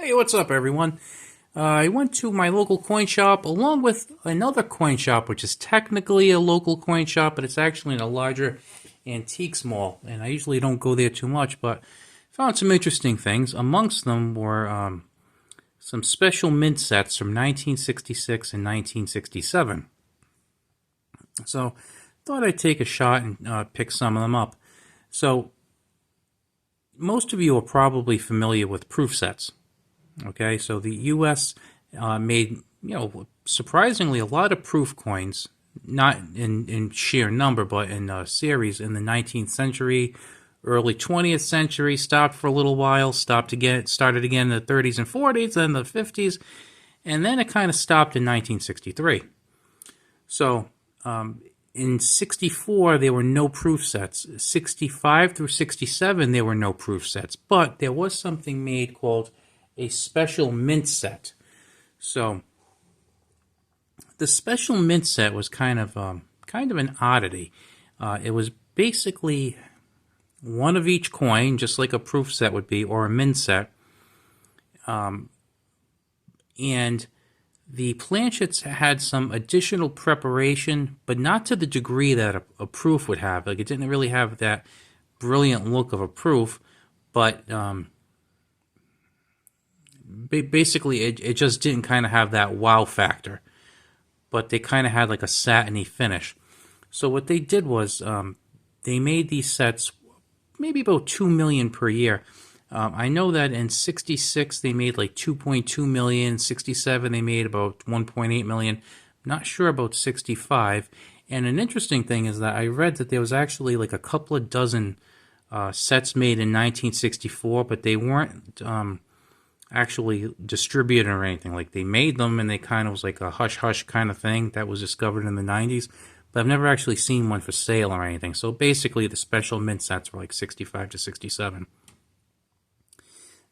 Hey, what's up, everyone? I went to my local coin shop along with another coin shop, which is technically a local coin shop, but it's actually in a larger antiques mall. And I usually don't go there too much, but found some interesting things. Amongst them were some special mint sets from 1966 and 1967. So thought I'd take a shot and pick some of them up. So most of you are probably familiar with proof sets. Okay, so the U.S. Made, surprisingly a lot of proof coins, not in sheer number, but in series in the 19th century, early 20th century, stopped for a little while, started again in the 30s and 40s, then the 50s, and then it kind of stopped in 1963. So in 64, there were no proof sets. 65 through 67, there were no proof sets, but there was something made called a special mint set. So the special mint set was kind of an oddity. It was basically one of each coin, just like a proof set would be, or a mint set. And the planchets had some additional preparation, but not to the degree that a proof would have. Like, it didn't really have that brilliant look of a proof, but basically it just didn't kind of have that wow factor. But they kind of had like a satiny finish. So what they did was they made these sets maybe about 2 million per year. I know that in 66 they made like 2.2 million, 67 they made about 1.8 million. Not sure about 65. And an interesting thing is that I read that there was actually like a couple of dozen sets made in 1964, but they weren't actually distributed or anything. Like, they made them and they kind of was like a hush-hush kind of thing that was discovered in the 90s, but I've never actually seen one for sale or anything. So basically the special mint sets were like 65 to 67.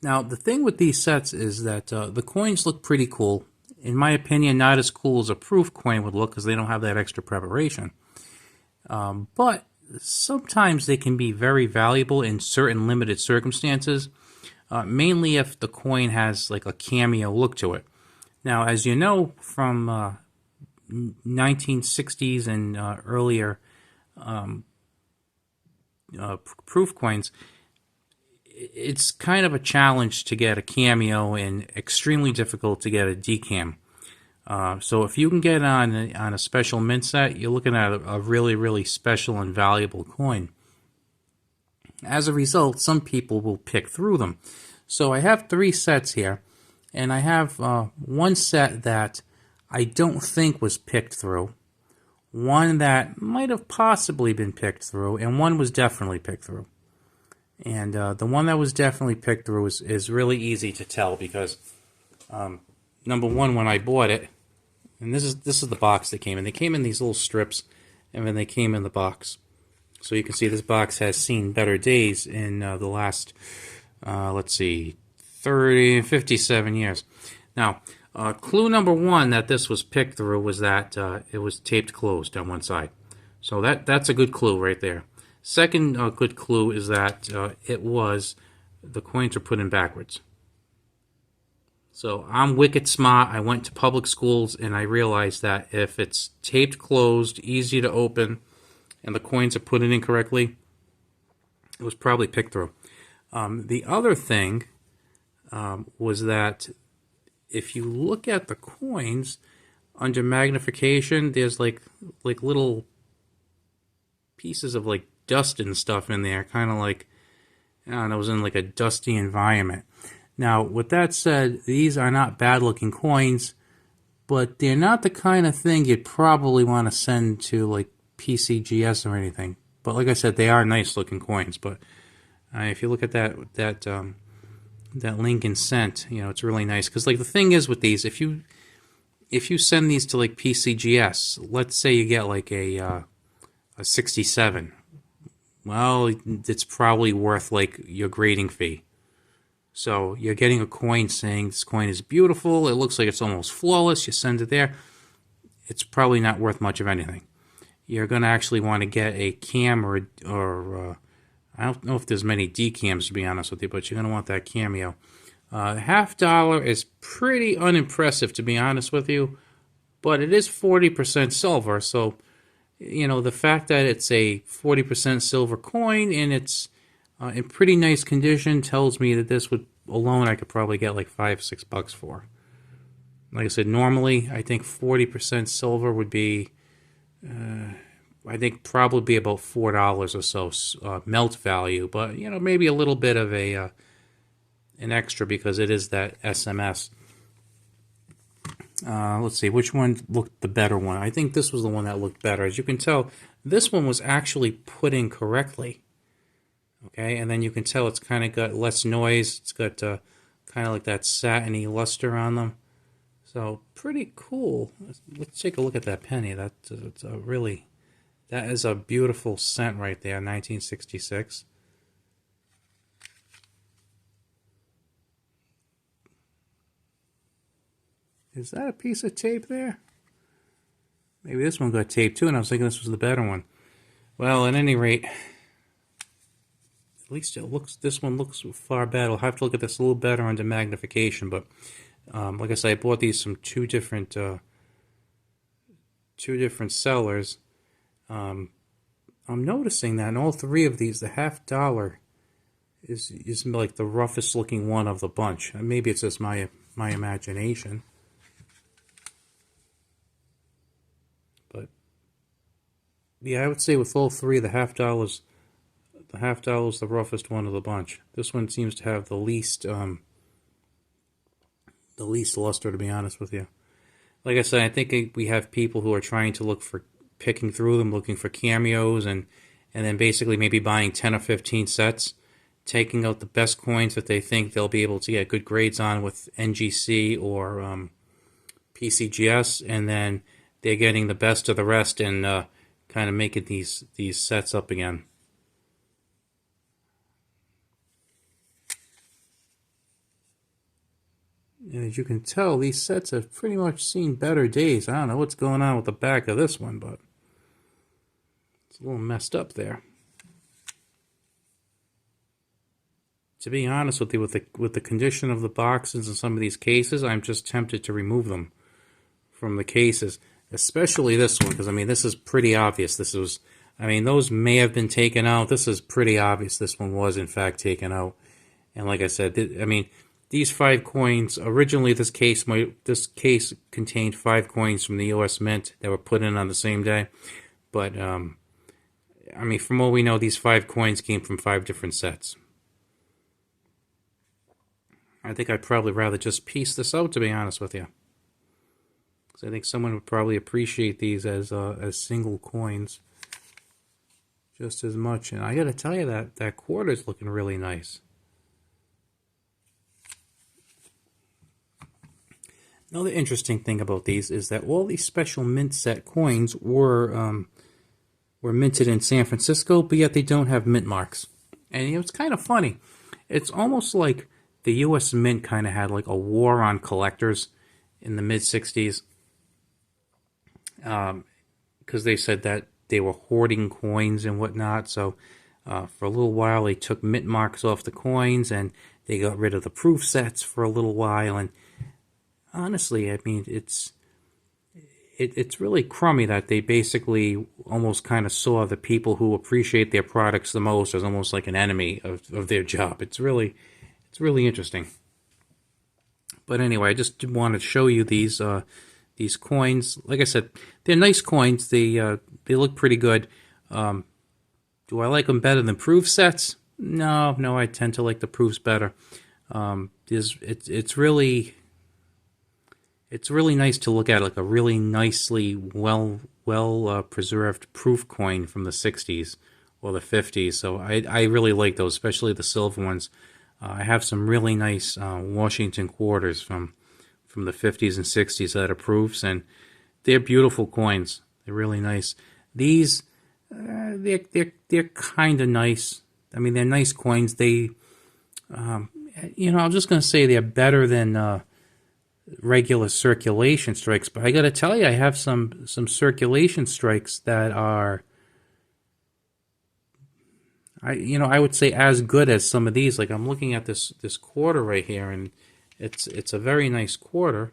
Now, the thing with these sets is that the coins look pretty cool. In my opinion, not as cool as a proof coin would look because they don't have that extra preparation. But sometimes they can be very valuable in certain limited circumstances, mainly if the coin has like a cameo look to it. Now, as you know from 1960s and earlier proof coins, it's kind of a challenge to get a cameo and extremely difficult to get a decam. So if you can get on a special mint set, you're looking at a really, really special and valuable coin. As a result, some people will pick through them. So I have 3 sets here, and I have one set that I don't think was picked through, one that might have possibly been picked through, and one was definitely picked through. And the one that was definitely picked through is really easy to tell because, number one, when I bought it, and this is the box they came in. They came in these little strips, and then they came in the box. So you can see this box has seen better days in the last, 57 years. Now, clue number one that this was picked through was that it was taped closed on one side. So that's a good clue right there. Second good clue is that the coins were put in backwards. So I'm wicked smart. I went to public schools and I realized that if it's taped closed, easy to open, and the coins are put in incorrectly, it was probably picked through. The other thing was that if you look at the coins under magnification, there's like little pieces of like dust and stuff in there, kind of like, I don't know, it was in like a dusty environment. Now, with that said, these are not bad looking coins, but they're not the kind of thing you'd probably want to send to like PCGS or anything. But like I said, they are nice looking coins. But if you look at that Lincoln cent, it's really nice. Because like the thing is with these, if you send these to like PCGS, let's say you get like a 67. Well, it's probably worth like your grading fee. So you're getting a coin saying this coin is beautiful. It looks like it's almost flawless. You send it there. It's probably not worth much of anything. You're going to actually want to get a cam or I don't know if there's many decams, to be honest with you, but you're going to want that cameo. $50 is pretty unimpressive, to be honest with you, but it is 40% silver, so the fact that it's a 40% silver coin and it's in pretty nice condition tells me that this would alone I could probably get like $5-6 for. Like I said, normally I think 40% silver would be, I think probably be about $4 or so melt value, but maybe a little bit of an extra because it is that SMS. Let's see, which one looked the better one? I think this was the one that looked better. As you can tell, this one was actually put in correctly. Okay, and then you can tell it's kind of got less noise. It's got kind of like that satiny luster on them. So pretty cool. Let's take a look at that penny. That is a beautiful cent right there, 1966. Is that a piece of tape there? Maybe this one got taped too, and I was thinking this was the better one. Well, at any rate, at least this one looks far better. I'll have to look at this a little better under magnification, but like I said, I bought these from two different sellers. I'm noticing that in all three of these, the $50 is like the roughest looking one of the bunch. Maybe it's just my imagination. But yeah, I would say with all three, the $50 is the roughest one of the bunch. This one seems to have the least luster, to be honest with you. Like I said, I think we have people who are trying to picking through them, looking for cameos, and then basically maybe buying 10 or 15 sets, taking out the best coins that they think they'll be able to get good grades on with NGC or PCGS, and then they're getting the best of the rest and kind of making these sets up again. And as you can tell, these sets have pretty much seen better days. I don't know what's going on with the back of this one, but it's a little messed up there. To be honest with you, with the condition of the boxes and some of these cases, I'm just tempted to remove them from the cases, especially this one, because I mean this is pretty obvious. Those may have been taken out. This is pretty obvious. This one was in fact taken out, and like I said, these 5 coins, originally this case contained 5 coins from the U.S. Mint that were put in on the same day. But, from what we know, these 5 coins came from 5 different sets. I think I'd probably rather just piece this out, to be honest with you. Because I think someone would probably appreciate these as single coins just as much. And I got to tell you, that quarter's looking really nice. Another interesting thing about these is that all these special mint set coins were minted in San Francisco, but yet they don't have mint marks. And it's kind of funny. It's almost like the U.S. Mint kind of had like a war on collectors in the mid-'60s, because they said that they were hoarding coins and whatnot. So for a little while, they took mint marks off the coins, and they got rid of the proof sets for a little while. And honestly, it's really crummy that they basically almost kind of saw the people who appreciate their products the most as almost like an enemy of their job. It's really interesting. But anyway, I just wanted to show you these coins. Like I said, they're nice coins. They look pretty good. Do I like them better than proof sets? No, I tend to like the proofs better. It's really nice to look at, like a really nicely well preserved proof coin from the 60s or the 50s. So I really like those, especially the silver ones. I have some really nice Washington quarters from the 50s and 60s that are proofs, and they're beautiful coins. They're really nice. These they're kind of nice. I mean, they're nice coins. They I'm just going to say they're better than regular circulation strikes, but I got to tell you, I have some circulation strikes that are, I would say as good as some of these. Like I'm looking at this quarter right here, and it's a very nice quarter.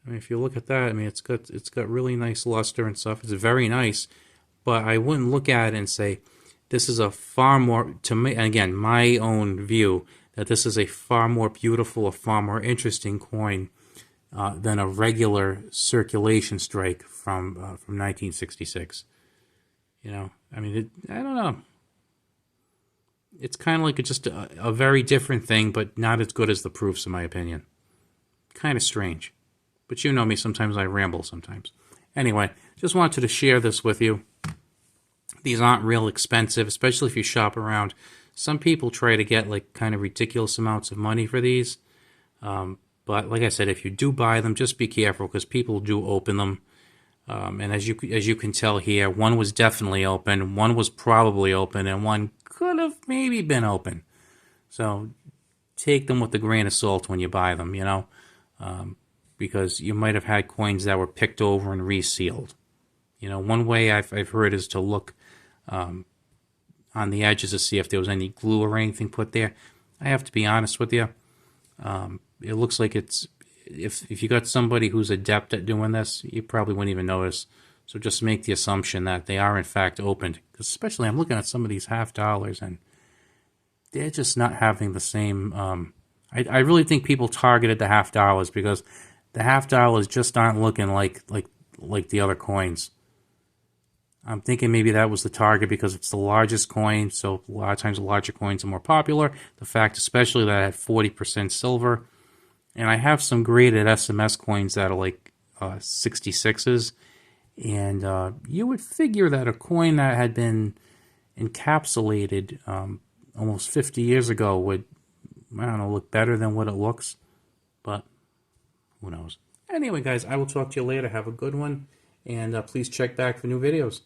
I mean, if you look at that, I mean, it's got really nice luster and stuff. It's very nice, but I wouldn't look at it and say this is a far more, to me, and again, my own view, that this is a far more beautiful, a far more interesting coin than a regular circulation strike from 1966. I mean, I don't know. It's kind of like just a very different thing, but not as good as the proofs, in my opinion. Kind of strange. But you know me, sometimes I ramble sometimes. Anyway, just wanted to share this with you. These aren't real expensive, especially if you shop around. Some people try to get like kind of ridiculous amounts of money for these. But like I said, if you do buy them, just be careful because people do open them. And as you can tell here, one was definitely open, one was probably open, and one could have maybe been open. So take them with a grain of salt when you buy them, because you might have had coins that were picked over and resealed. One way I've heard is to look on the edges to see if there was any glue or anything put there. I have to be honest with you. It looks like it's if you got somebody who's adept at doing this, you probably wouldn't even notice. So just make the assumption that they are in fact opened. Because especially I'm looking at some of these $half and they're just not having the same. I really think people targeted the $half because the $half just aren't looking like the other coins. I'm thinking maybe that was the target because it's the largest coin, so a lot of times the larger coins are more popular. The fact especially that I had 40% silver. And I have some graded SMS coins that are like 66s. And you would figure that a coin that had been encapsulated almost 50 years ago would, I don't know, look better than what it looks. But who knows. Anyway, guys, I will talk to you later. Have a good one. And please check back for new videos.